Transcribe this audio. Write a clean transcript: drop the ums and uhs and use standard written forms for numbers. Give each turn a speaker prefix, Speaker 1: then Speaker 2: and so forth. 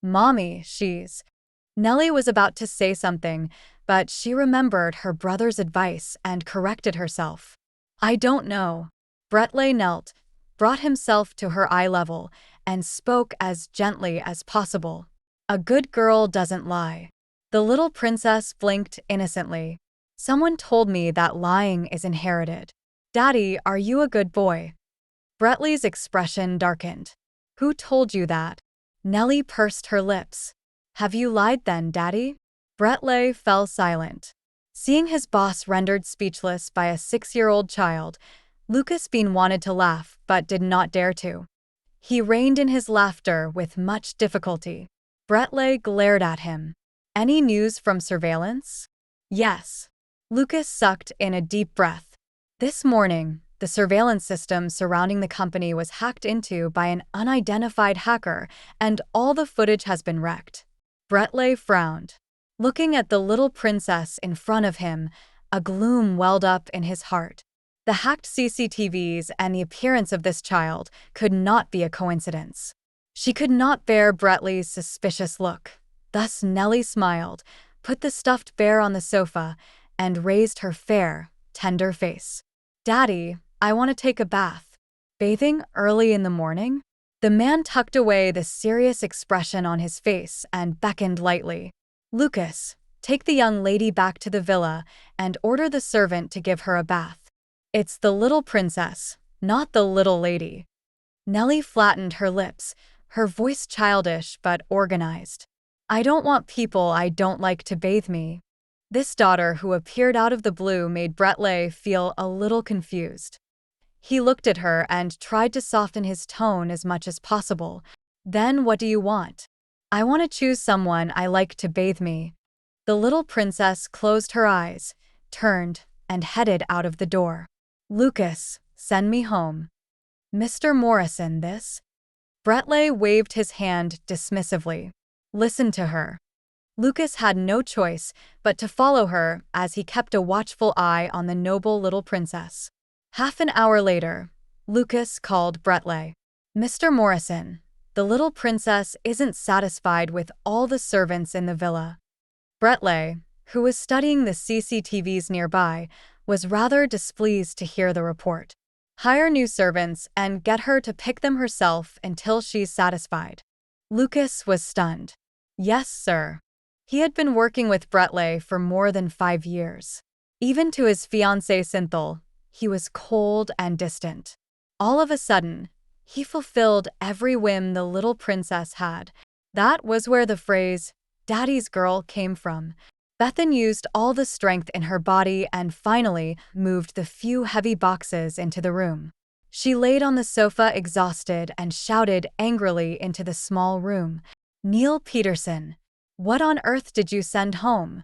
Speaker 1: Mommy, she's… Nellie was about to say something, but she remembered her brother's advice and corrected herself. I don't know. Brettley knelt, brought himself to her eye level, and spoke as gently as possible. A good girl doesn't lie. The little princess blinked innocently. Someone told me that lying is inherited. Daddy, are you a good boy? Brettley's expression darkened. Who told you that? Nellie pursed her lips. Have you lied then, Daddy? Brettley fell silent. Seeing his boss rendered speechless by a 6-year-old child, Lucas Bean wanted to laugh but did not dare to. He reined in his laughter with much difficulty. Brettley glared at him. Any news from surveillance? Yes. Lucas sucked in a deep breath. This morning, the surveillance system surrounding the company was hacked into by an unidentified hacker, and all the footage has been wrecked. Brettley frowned. Looking at the little princess in front of him, a gloom welled up in his heart. The hacked CCTVs and the appearance of this child could not be a coincidence. She could not bear Brettley's suspicious look. Thus Nellie smiled, put the stuffed bear on the sofa, and raised her fair, tender face. Daddy, I want to take a bath. Bathing early in the morning? The man tucked away the serious expression on his face and beckoned lightly. Lucas, take the young lady back to the villa and order the servant to give her a bath. It's the little princess, not the little lady. Nellie flattened her lips, her voice childish but organized. I don't want people I don't like to bathe me. This daughter who appeared out of the blue made Brettley feel a little confused. He looked at her and tried to soften his tone as much as possible. Then what do you want? I want to choose someone I like to bathe me. The little princess closed her eyes, turned, and headed out of the door. Lucas, send me home. Mr. Morrison, this? Brettley waved his hand dismissively. Listen to her. Lucas had no choice but to follow her as he kept a watchful eye on the noble little princess. Half an hour later, Lucas called Brettley. Mr. Morrison, the little princess isn't satisfied with all the servants in the villa. Brettley, who was studying the CCTVs nearby, was rather displeased to hear the report. Hire new servants and get her to pick them herself until she's satisfied. Lucas was stunned. Yes, sir. He had been working with Brettley for more than 5 years. Even to his fiancée Cynthia, he was cold and distant. All of a sudden, he fulfilled every whim the little princess had. That was where the phrase, "Daddy's girl," came from. Bethan used all the strength in her body and finally moved the few heavy boxes into the room. She laid on the sofa exhausted and shouted angrily into the small room. Neil Peterson, what on earth did you send home?